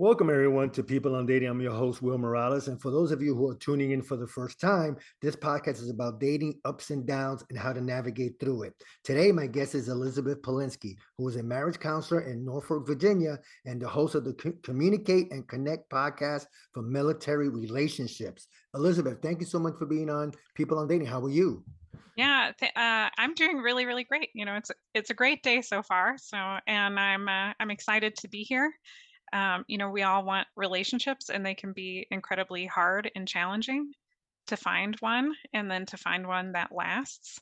Welcome, everyone, to People on Dating. I'm your host, Will Morales. And for those of you who are tuning in for the first time, this podcast is about dating, ups and downs, and how to navigate through it. Today, my guest is Elizabeth Polinsky, who is a marriage counselor in Norfolk, Virginia, and the host of the Communicate and Connect podcast for military relationships. Elizabeth, thank you so much for being on People on Dating. How are you? Yeah, I'm doing really, really great. It's a great day so far. And I'm excited to be here. We all want relationships, and they can be incredibly hard and challenging to find one, and then to find one that lasts.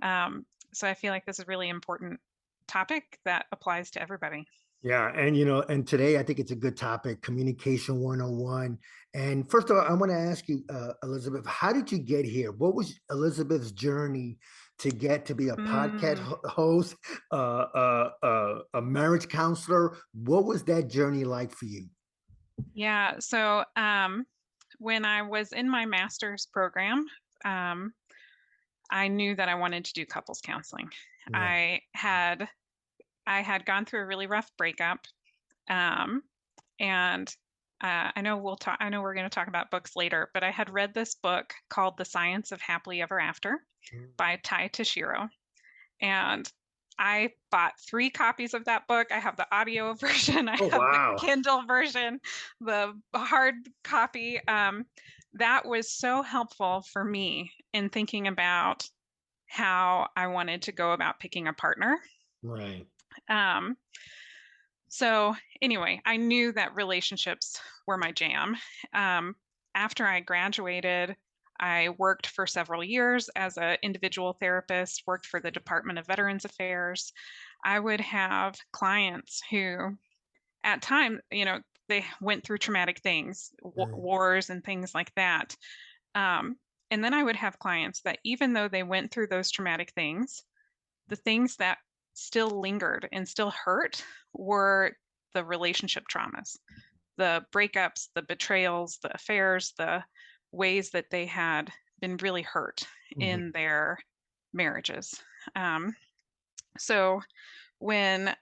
So I feel like this is a really important topic that applies to everybody. Yeah, and today I think it's a good topic, communication 101. And first of all, I want to ask you, Elizabeth, how did you get here? What was Elizabeth's journey to get to be a podcast Mm, host, a marriage counselor? What was that journey like for you? yeah. When I was in my master's program, um, I knew that I wanted to do couples counseling. Yeah. I had I had gone through a really rough breakup, um, and I know we're going to talk about books later, but I had read this book called The Science of Happily Ever After Mm. by Tashiro, and I bought 3 copies of that book. I have the audio version, I Oh, have the wow. Kindle version, the hard copy. That was so helpful for me in thinking about how I wanted to go about picking a partner. Right. Um, So anyway, I knew that relationships were my jam. Um, After I graduated, I worked for several years as an individual therapist, worked for the Department of Veterans Affairs. I would have clients who, at time, they went through traumatic things, Right. wars and things like that. Um, and then I would have clients that, even though they went through those traumatic things, the things that still lingered and still hurt were the relationship traumas, the breakups, the betrayals, the affairs, the ways that they had been really hurt Mhm. in their marriages. Um, so when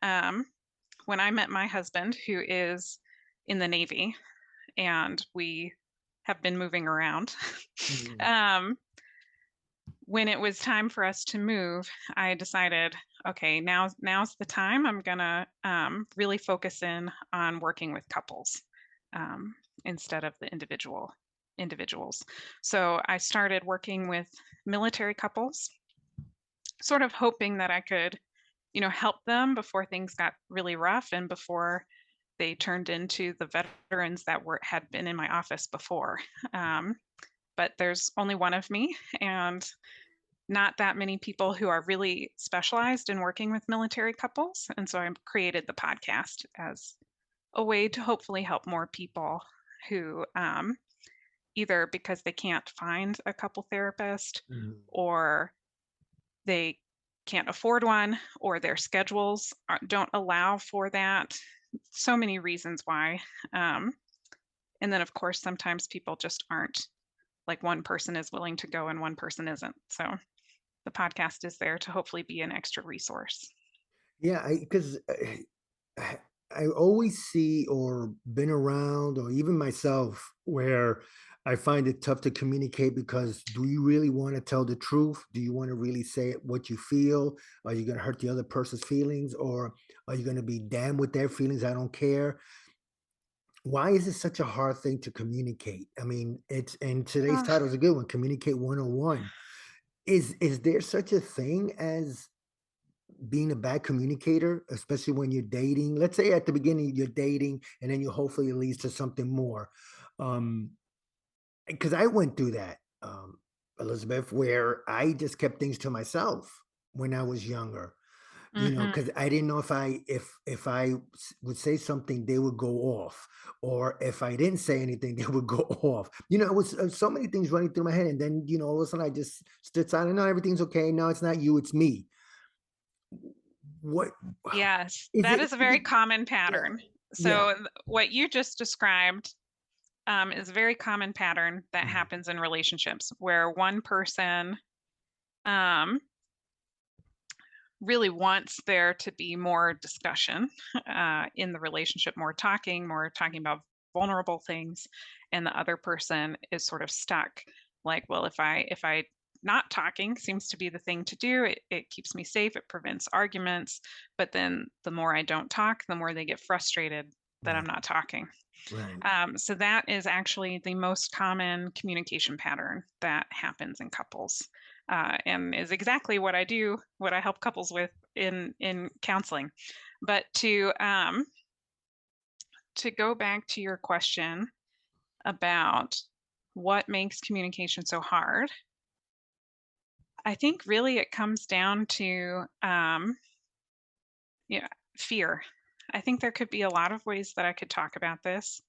when I met my husband, who is in the Navy, and we have been moving around, Mhm. um, when it was time for us to move, I decided, okay, now's the time. I'm gonna really focus in on working with couples um, instead of the individuals. So I started working with military couples, sort of hoping that I could, help them before things got really rough and before they turned into the veterans that were had been in my office before. Um, but there's only one of me, and not that many people who are really specialized in working with military couples. And so I created the podcast as a way to hopefully help more people who, either because they can't find a couple therapist, Mhm. or they can't afford one, or their schedules don't allow for that. So many reasons why. Um, and then, of course, sometimes people just aren't, like, one person is willing to go and one person isn't. So the podcast is there to hopefully be an extra resource. Yeah, because I always see or been around, or even myself, where I find it tough to communicate because do you really want to tell the truth? Do you want to really say what you feel? Are you going to hurt the other person's feelings, or are you going to be damned with their feelings? I don't care. Why is it such a hard thing to communicate? I mean, it's and today's Uh, title is a good one, Communicate 101. Is there such a thing as being a bad communicator, especially when you're dating? Let's say at the beginning you're dating and then you hopefully it leads to something more. Um, because I went through that, Elizabeth, where I just kept things to myself when I was younger. mhm. Because I didn't know if I would say something, they would go off, or if I didn't say anything, they would go off. It was so many things running through my head, and then all of a sudden I just stood silent. No, everything's okay. No, it's not you, it's me. What Yes, is that it? is a very common Yeah, pattern. yeah. What you just described, is a very common pattern that Mhm. happens in relationships, where one person, um, really wants there to be more discussion in the relationship, more talking about vulnerable things, and the other person is sort of stuck. Like, well, if I not talking seems to be the thing to do. It keeps me safe. It prevents arguments. But then the more I don't talk, the more they get frustrated that I'm Right. not talking. Right. So that is actually the most common communication pattern that happens in couples, and is exactly what I do, what I help couples with in counseling. But to go back to your question about what makes communication so hard, I think really it comes down to yeah, fear. I think there could be a lot of ways that I could talk about this.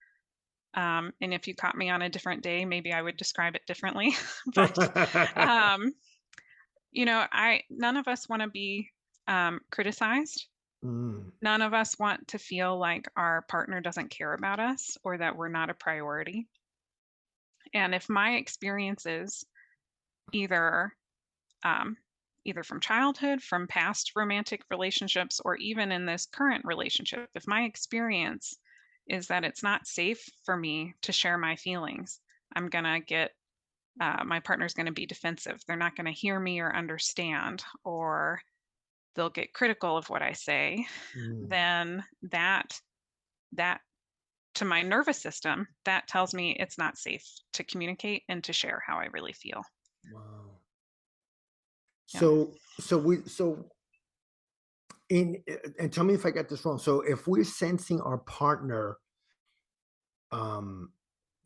And if you caught me on a different day, maybe I would describe it differently. But um, I none of us want to be criticized. Mm, None of us want to feel like our partner doesn't care about us or that we're not a priority. And if my experiences, either um, either from childhood, from past romantic relationships, or even in this current relationship, if my experience is that it's not safe for me to share my feelings, I'm gonna get my partner's going to be defensive. They're not going to hear me or understand, or they'll get critical of what I say. mm, Then that to my nervous system, that tells me it's not safe to communicate and to share how I really feel. wow. Yeah. So in and tell me if I got this wrong. So if we're sensing our partner um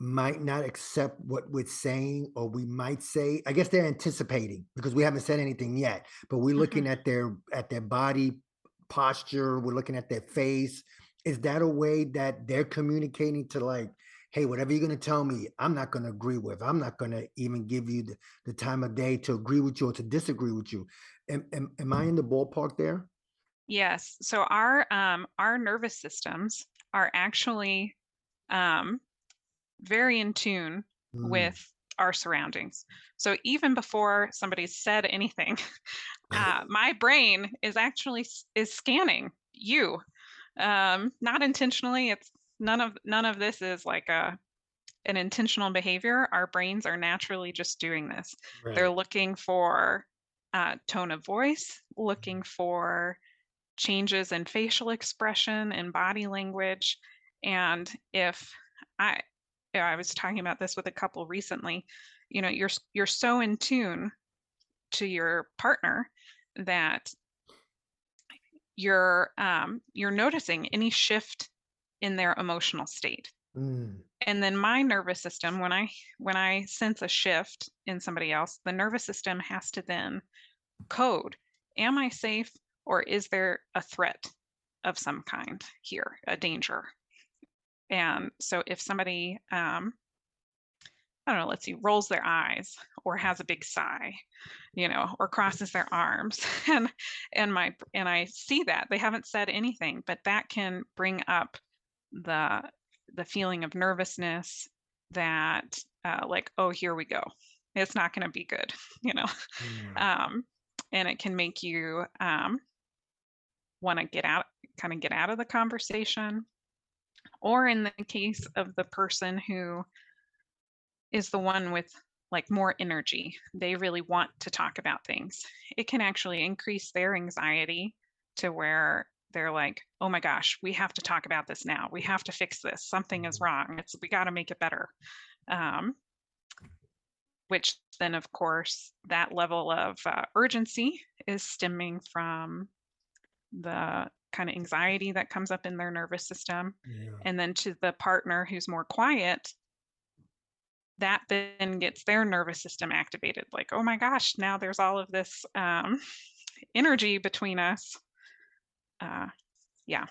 might not accept what we're saying, or we might say, I guess they're anticipating because we haven't said anything yet, but we're Mhm. looking at their body posture, we're looking at their face. Is that a way that they're communicating to, like, hey, whatever you're going to tell me, I'm not going to agree with. I'm not going to even give you the time of day to agree with you or to disagree with you. Am I in the ballpark there? Yes. So our nervous systems are actually um, very in tune Mm. with our surroundings. So even before somebody's said anything, my brain is actually is scanning you, not intentionally. It's none of this is like an intentional behavior. Our brains are naturally just doing this. They're Right. looking for tone of voice, looking for changes in facial expression and body language. And if I yeah, I was talking about this with a couple recently, you're so in tune to your partner that you're noticing any shift in their emotional state. Mm, And then my nervous system, when I sense a shift in somebody else, the nervous system has to then code, am I safe, or is there a threat of some kind here, a danger? And so if somebody I don't know, let's see, rolls their eyes or has a big sigh, or crosses their arms, and I see that they haven't said anything, but that can bring up the the feeling of nervousness that like, oh, here we go, it's not going to be good, you know, yeah. um, and it can make you want to get out of the conversation, or in the case of the person who is the one with like more energy. They really want to talk about things. It can actually increase their anxiety to where they're like, "Oh my gosh, we have to talk about this now. We have to fix this. Something is Mhm. wrong. We got to make it better." Um, which then, of course, that level of urgency is stemming from the kind of anxiety that comes up in their nervous system. Yeah. And then to the partner who's more quiet, that then gets their nervous system activated, like, "Oh my gosh, now there's all of this, energy between us." Uh, yeah.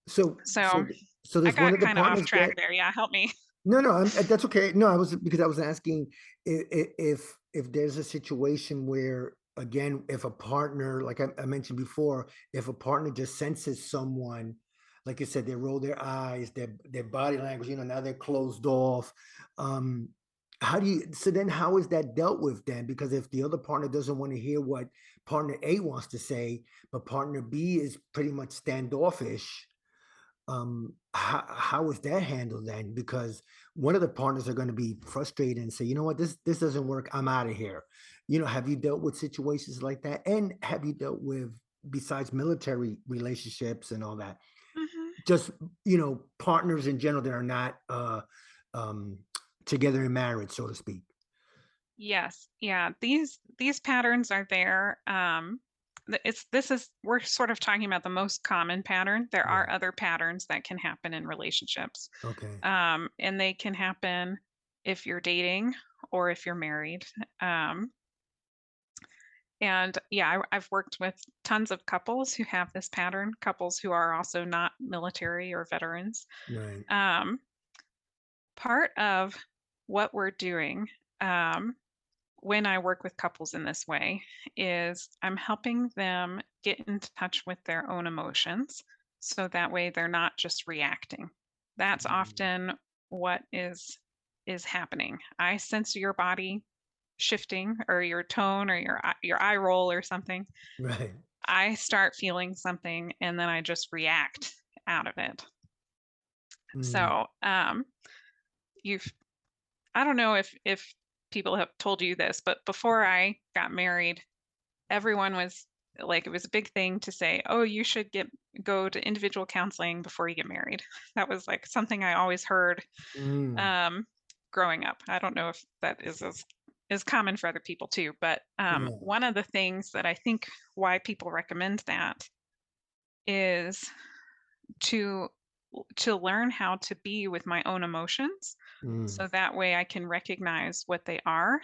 So So, so so I does one got of the kinda off partners track get there, yeah, help me. no, no, that's okay. No, I was because I was asking if there's a situation where, again, if a partner, like I mentioned before, if a partner just senses someone, like you said, they roll their eyes, their body language, now they're closed off. How do you? So then, how is that dealt with then? Because if the other partner doesn't want to hear what partner A wants to say, but partner B is pretty much standoffish. How is that handled then? Because one of the partners are going to be frustrated and say, you know what, this doesn't work. I'm out of here. Have you dealt with situations like that? And have you dealt with, besides military relationships and all that, Mhm. just partners in general that are not um together in marriage, so to speak? Yes. Yeah. These patterns are there. It's this is we're sort of talking about the most common pattern. There are Right. other patterns that can happen in relationships. Okay. And they can happen if you're dating or if you're married. Um, and yeah, I've worked with tons of couples who have this pattern, couples who are also not military or veterans. Right. Um, Part of what we're doing, um, when I work with couples in this way is I'm helping them get in touch with their own emotions so that way they're not just reacting. That's Mm. often what is happening. I sense your body shifting or your tone or your eye roll or something. Right. I start feeling something and then I just react out of it. Mm. So, you've I don't know if people have told you this, but before I got married, everyone was like, it was a big thing to say, "Oh, you should go to individual counseling before you get married." That was like something I always heard Mm. um, growing up. I don't know if that is common for other people too, but Yeah. one of the things that I think why people recommend that is to to learn how to be with my own emotions, Mm. so that way I can recognize what they are.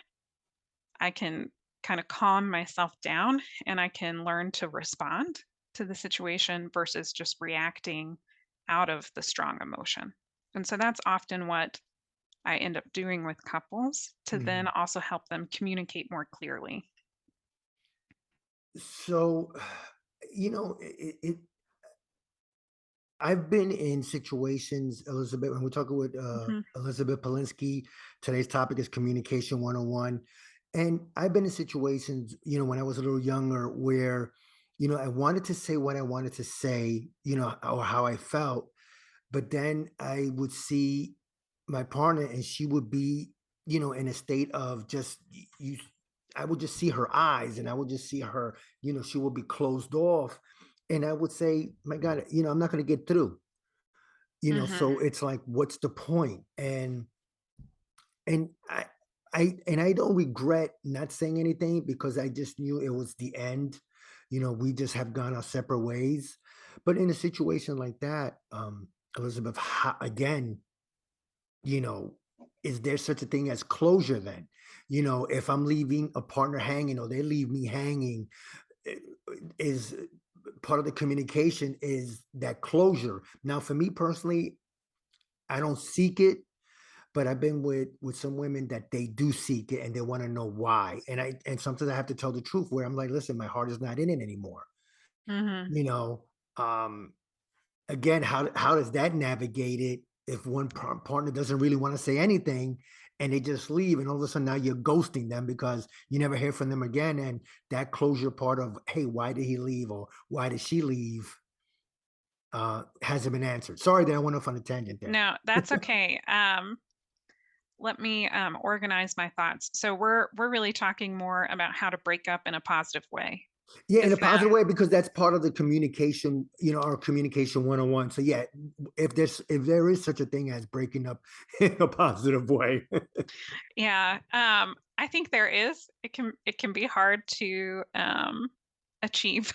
I can kind of calm myself down and I can learn to respond to the situation versus just reacting out of the strong emotion. And so that's often what I end up doing with couples to then Mhm. also help them communicate more clearly. So, I've been in situations, Elizabeth, when we're talking with Mhm. Elizabeth Polinsky. Today's topic is communication 101. And I've been in situations, when I was a little younger, where, I wanted to say what I wanted to say, or how I felt. But then I would see my partner and she would be, in a state of just you. I would just see her eyes and I would just see her, she would be closed off. And I would say, my God, I'm not going to get through, Mhm. so it's like, what's the point? And I don't regret not saying anything because I just knew it was the end. We just have gone our separate ways. But in a situation like that, Elizabeth, again, you know, is there such a thing as closure then? If I'm leaving a partner hanging or they leave me hanging, i- is part of the communication is that closure. Now, for me personally, I don't seek it, but I've been with some women that they do seek it and they want to know why. And sometimes I have to tell the truth where I'm like, listen, my heart is not in it anymore. Mhm. You know, um, again, how does that navigate it if one partner doesn't really want to say anything and they just leave, and all of a sudden now you're ghosting them because you never hear from them again, and that closure part of, hey, why did he leave or why did she leave, hasn't been answered. Sorry that I went off on a tangent there. No, that's okay. Let me organize my thoughts. So we're really talking more about how to break up in a positive way. Yeah, in a Is that positive way, because that's part of the communication, our communication 101. So yeah, if there is such a thing as breaking up in a positive way. Yeah, I think there is. It can be hard to achieve.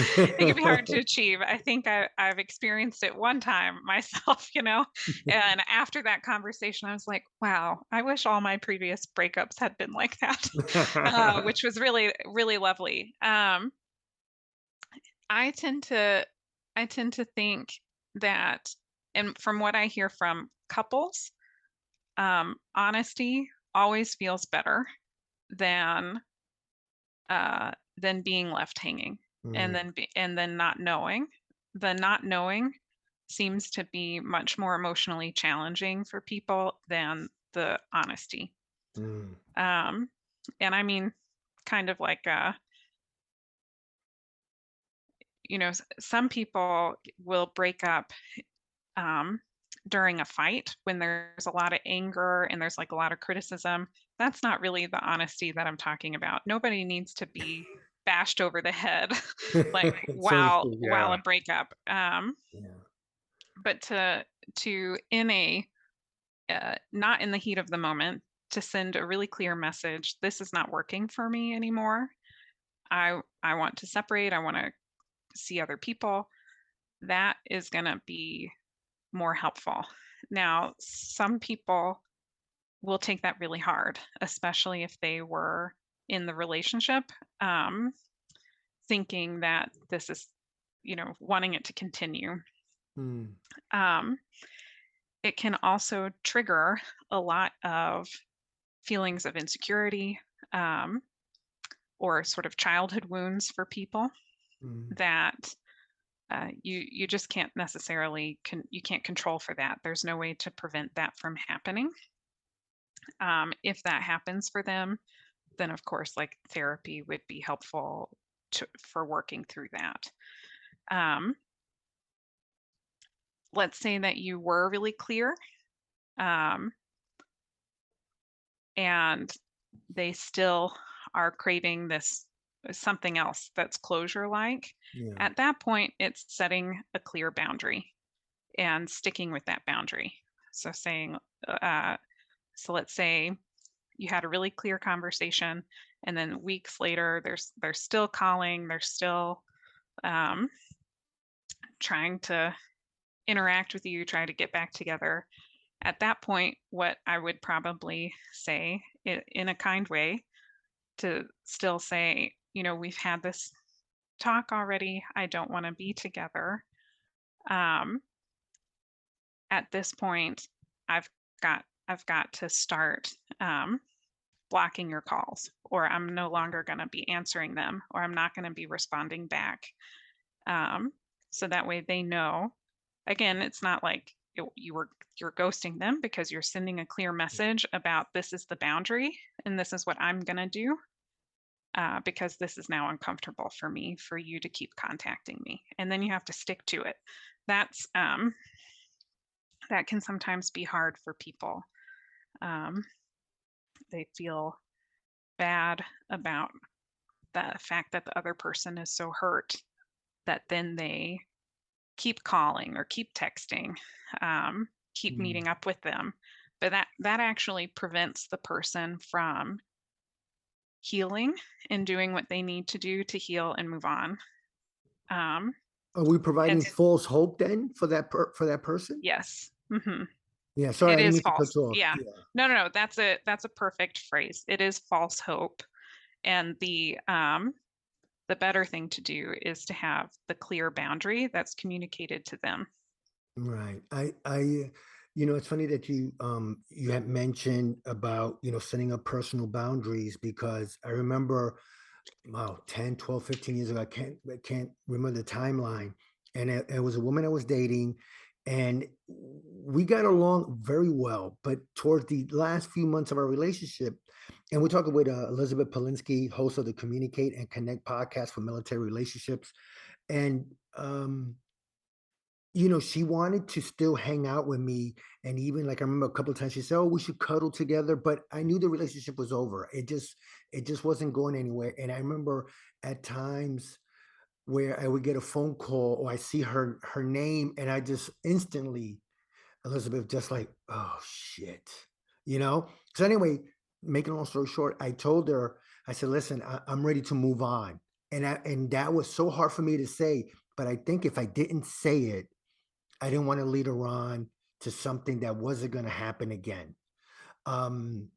It can be hard to achieve. I think I've experienced it one time myself, and after that conversation, I was like, "Wow, I wish all my previous breakups had been like that," which was really really lovely. I tend to I tend to think that, and from what I hear from couples, honesty always feels better than being left hanging, and Mm, then not knowing. The not knowing seems to be much more emotionally challenging for people than the honesty. mm, Um, and I mean, kind of like some people will break up um, during a fight when there's a lot of anger and there's like a lot of criticism. That's not really the honesty that I'm talking about. Nobody needs to be bashed over the head like So to while speak, while yeah. a breakup. Yeah. But to in a not in the heat of the moment, to send a really clear message. This is not working for me anymore. I want to separate. I want to see other people. That is going to be more helpful. Now, some people will take that really hard, especially if they were in the relationship, um, thinking that this is, wanting it to continue. Mm, Um, it can also trigger a lot of feelings of insecurity, um, or sort of childhood wounds for people mm, that you just can't necessarily you can't control for that. There's no way to prevent that from happening. If that happens for them, then of course, like therapy would be helpful for working through that. Um, let's say that you were really clear, um, and they still are craving this something else that's closure like. yeah. At that point, it's setting a clear boundary and sticking with that boundary. So saying, uh, so let's say you had a really clear conversation, and then weeks later, they're still calling, they're still um, trying to interact with you, try to get back together. At that point, what I would probably say in a kind way to still say, we've had this talk already. I don't want to be together. Um, at this point, I've I've got to start blocking your calls, or I'm no longer going to be answering them, or I'm not going to be responding back. Um, so that way they know. Again, it's not like you're ghosting them because you're sending a clear message about this is the boundary and this is what I'm going to do. Because this is now uncomfortable for me for you to keep contacting me, and then you have to stick to it. That's that can sometimes be hard for people. Um, they feel bad about the fact that the other person is so hurt that then they keep calling or keep texting, keep Mm. meeting up with them. But that actually prevents the person from healing and doing what they need to do to heal and move on. Um, Are we and providing false hope then for for that person? yes, Yeah, sorry, it I didn't is mean to cut false. you off. Yeah, Yeah. no, that's a perfect phrase. It is false hope, and the better thing to do is to have the clear boundary that's communicated to them. Right. It's funny that you had mentioned about, setting up personal boundaries because I remember, wow, 10, 12, 15 years ago, I can't remember the timeline. And it was a woman I was dating, and we got along very well. But towards the last few months of our relationship, and we're talking with Elizabeth Polinsky, host of the Communicate and Connect podcast for military relationships. And she wanted to still hang out with me. And even like I remember a couple of times she said, "Oh, we should cuddle together." But I knew the relationship was over. It just wasn't going anywhere. And I remember at times where I would get a phone call or I see her name and I just instantly, Elizabeth, just like, oh shit. So anyway, making a long story short, I told her, I said, listen, I'm ready to move on. And that was so hard for me to say. But I think if I didn't say it, I didn't want to lead her on to something that wasn't going to happen again. Um,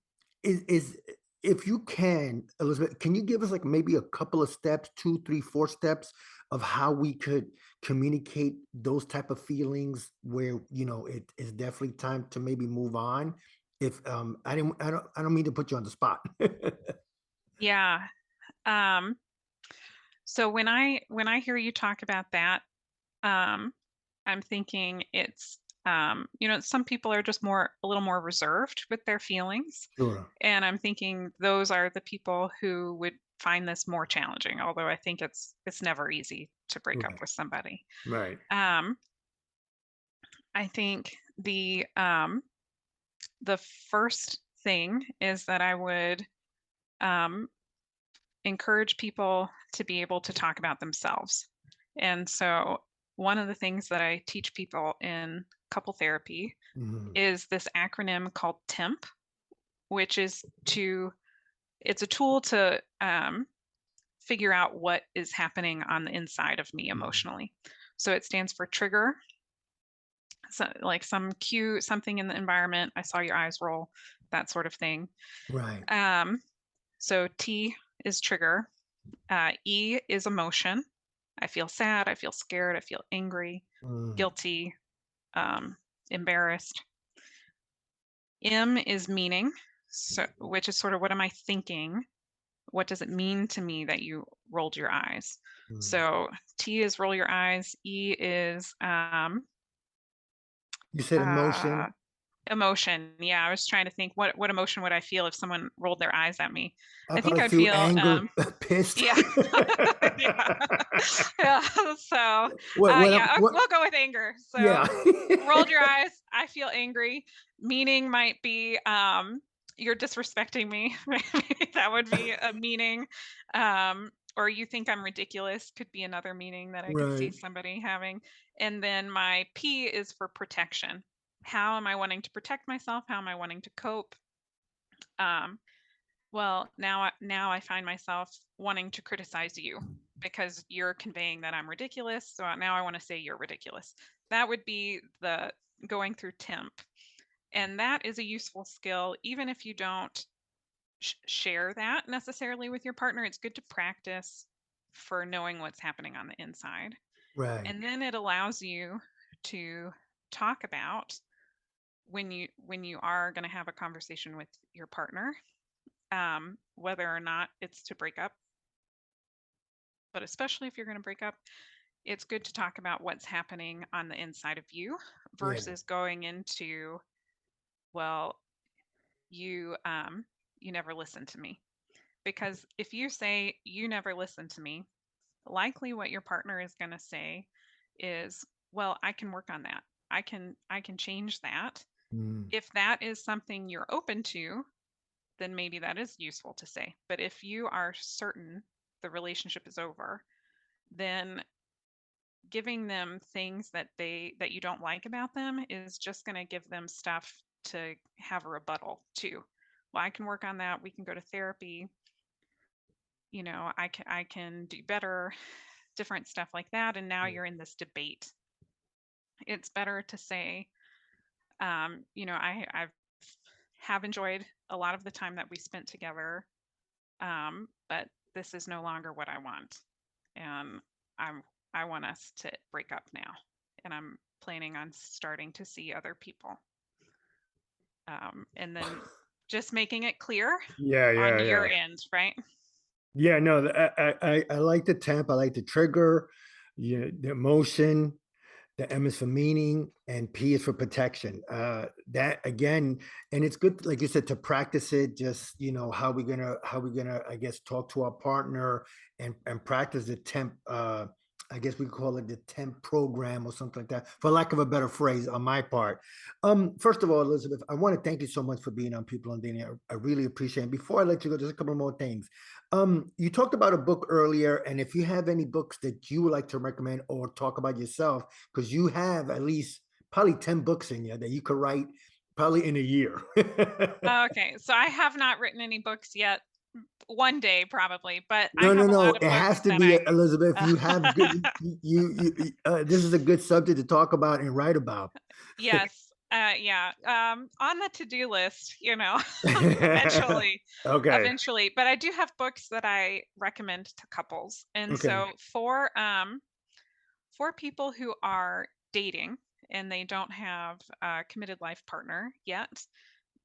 is if you can, Elizabeth, can you give us like maybe a couple of steps, two, three, four steps of how we could communicate those type of feelings where it is definitely time to maybe move on. If I don't mean to put you on the spot. Yeah. Um, so when I hear you talk about that, um, I'm thinking it's some people are just a little more reserved with their feelings, Sure. and I'm thinking those are the people who would find this more challenging, although I think it's never easy to break up Right. with somebody. Right. Um, I think the first thing is that I would um, encourage people to be able to talk about themselves. And so, one of the things that I teach people in couple therapy Mhm. is this acronym called Temp, which is it's a tool to figure out what is happening on the inside of me Mhm. emotionally. So it stands for trigger, so like some cue, something in the environment. I saw your eyes roll, that sort of thing. Right. Um, so T is trigger. E is emotion. I feel sad. I feel scared. I feel angry, Mm. guilty, um, embarrassed. M is meaning, so which is sort of what am I thinking? What does it mean to me that you rolled your eyes? Mm. So T is roll your eyes. E is You said uh, emotion? emotion. Yeah, I was trying to think what emotion would I feel if someone rolled their eyes at me. I I think probably I'd feel feel anger, pissed. yeah. Yeah. Yeah. So What we'll go with anger. So yeah. rolled your eyes, I feel angry. Meaning might be you're disrespecting me. Maybe that would be a meaning. Or you think I'm ridiculous could be another meaning that I could see Right. somebody having. And then my P is for protection. How am I wanting to protect myself? How am I wanting to cope? Um, well, now I find myself wanting to criticize you because you're conveying that I'm ridiculous. So now I want to say you're ridiculous. That would be the going through temp. And that is a useful skill even if you don't share that necessarily with your partner. It's good to practice for knowing what's happening on the inside. Right. And then it allows you to talk about when you are going to have a conversation with your partner, whether or not it's to break up, but especially if you're going to break up, it's good to talk about what's happening on the inside of you Yeah. versus going into, well, you never listen to me. Because if you say you never listen to me, likely what your partner is going to say is, well, I can work on that. I can change that. Mm. If that is something you're open to, then maybe that is useful to say. But if you are certain the relationship is over, then giving them things that you don't like about them is just going to give them stuff to have a rebuttal to. Well, I can work on that. We can go to therapy. I can do better, different stuff like that. And now Yeah. you're in this debate. It's better to say, I have enjoyed a lot of the time that we spent together, but this is no longer what I want, and I'm I want us to break up now, and I'm planning on starting to see other people, and then just making it clear Yeah, on yeah, your yeah. end, right? Yeah, no, I like the temp, I like the trigger, yeah, the emotion. The M is for meaning and P is for protection. That again, and it's good, like you said, to practice it. Just how we gonna, I guess, talk to our partner and practice the temp. I guess we call it the temp program or something like that, for lack of a better phrase on my part. First of all, Elizabeth, I want to thank you so much for being on People on Dating. I really appreciate it. Before I let you go, just a couple more things. You talked about a book earlier, and if you have any books that you would like to recommend or talk about yourself, because you have at least probably 10 books in you that you could write probably in a year. Okay, so I have not written any books yet. One day probably, but I No, no, have a no. lot of It has books to that be, I Elizabeth. You have good. This is a good subject to talk about and write about. yes, yeah, on the to-do list, eventually, Okay. eventually. But I do have books that I recommend to couples, and Okay. so for people who are dating and they don't have a committed life partner yet,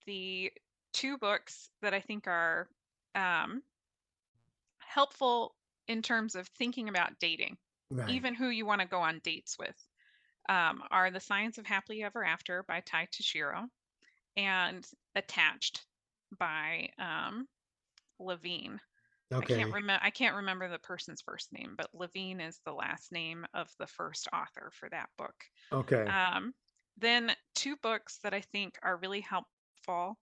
the two books that I think are um, helpful in terms of thinking about dating, Right. even who you want to go on dates with, are The Science of Happily Ever After by Tashiro and Attached by Levine. Okay. I can't remember the person's first name, but Levine is the last name of the first author for that book. Okay. Um, then two books that I think are really helpful.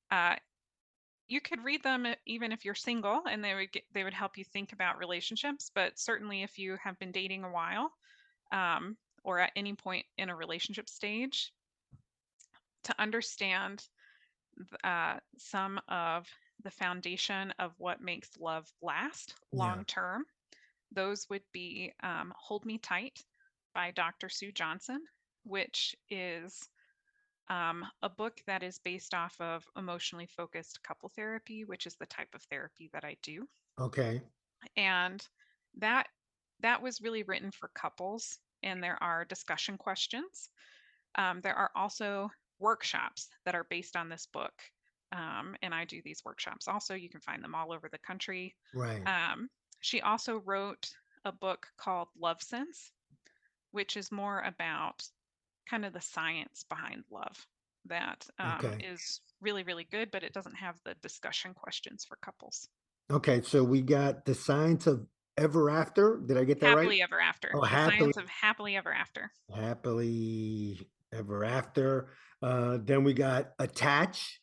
Uh, you could read them even if you're single, and they would help you think about relationships. But certainly, if you have been dating a while, or at any point in a relationship stage, to understand some of the foundation of what makes love last Yeah. long term. Those would be Hold Me Tight by Dr. Sue Johnson, which is a book that is based off of emotionally focused couple therapy, which is the type of therapy that I do. Okay. And that that was really written for couples, and there are discussion questions. There are also workshops that are based on this book. And I do these workshops also. You can find them all over the country. Right. Um, she also wrote a book called Love Sense, which is more about kind of the science behind love. That Okay. is really, really good, but it doesn't have the discussion questions for couples. Okay. So we got the science of ever after. Did I get that right? Happily Ever After. Oh, The Science of Happily Ever After. happily ever after. Then we got attach.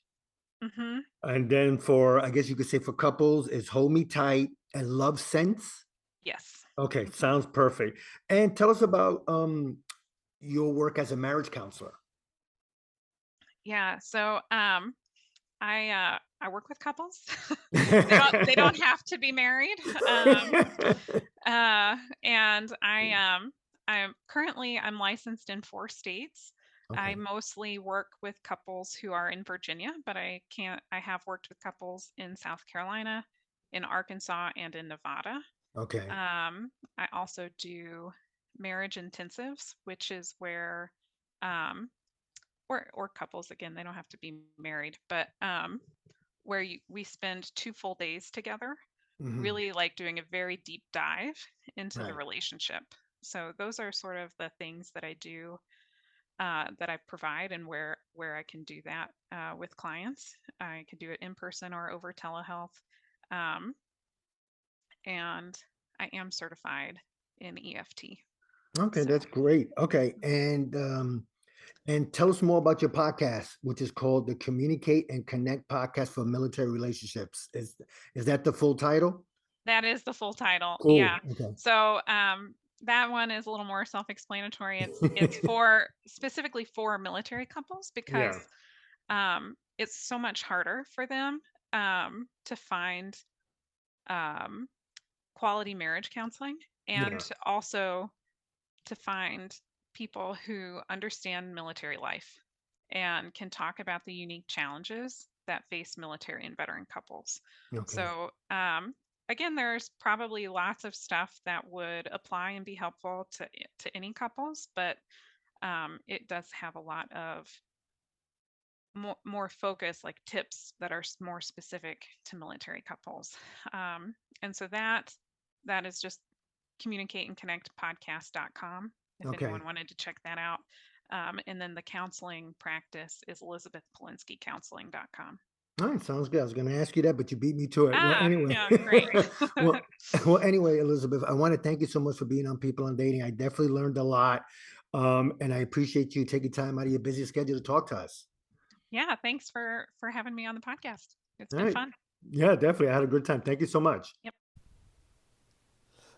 Hmm. And then for, I guess you could say for couples is hold me tight and love sense. Yes. Okay. Mhm. Sounds perfect. And tell us about your work as a marriage counselor. Yeah. So I work with couples. They don't have to be married. Uh, and I'm licensed in 4 states. I Okay. mostly work with couples who are in Virginia, but I have worked with couples in South Carolina, in Arkansas, and in Nevada. Okay. I also do marriage intensives, which is where um, or couples, again, they don't have to be married, but where we spend 2 full days together, Hmm. really like doing a very deep dive into the Right. relationship. So those are sort of the things that I do, that I provide, and where I can do that with clients. I can do it in person or over telehealth, um, and I am certified in EFT. Okay, So that's great. Okay, and tell us more about your podcast, which is called the Communicate and Connect Podcast for Military Relationships. Is that the full title? that is the full title. Cool. Yeah. Okay. So that one is a little more self-explanatory. It's for specifically for military couples because Yeah. it's so much harder for them to find um, quality marriage counseling, and Yeah. also to find people who understand military life and can talk about the unique challenges that face military and veteran couples. Okay. So, again, there's probably lots of stuff that would apply and be helpful to any couples, but it does have a lot of more focus, like tips that are more specific to military couples. And so that is just communicate and connect podcast.com if Okay. anyone wanted to check that out. And then the counseling practice is elizabethpolinskycounseling.com. All right, sounds good. I was going to ask you that, but you beat me to it. Well, Ah, anyway, yeah, great. well, well, anyway, Elizabeth, I want to thank you so much for being on People on Dating. I definitely learned a lot, and I appreciate you taking time out of your busy schedule to talk to us. Yeah, thanks for having me on the podcast. It's All been right. fun. Yeah, definitely. I had a good time. Thank you so much. Yep.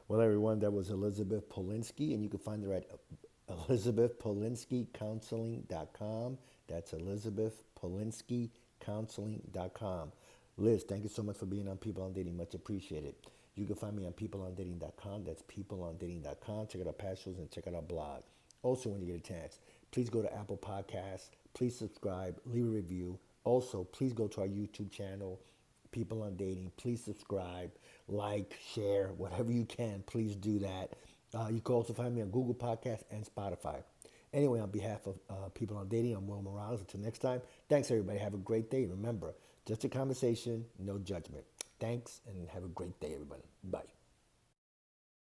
Well, everyone, that was Elizabeth Polinsky, and you can find her at elizabethpolinskycounseling.com. That's elizabethpolinskycounseling.com. Liz, thank you so much for being on People on Dating. Much appreciated. You can find me on peopleondating.com. That's peopleondating.com. Check out our past shows and check out our blog. Also, when you get a chance, please go to Apple Podcasts. Please subscribe, leave a review. Also, please go to our YouTube channel, People on Dating. Please subscribe, like, share, whatever you can. Please do that. You can also find me on Google Podcasts and Spotify. Anyway, on behalf of People on Dating, I'm Will Morales. Until next time, thanks everybody. Have a great day. Remember, just a conversation, no judgment. Thanks, and have a great day, everybody. Bye.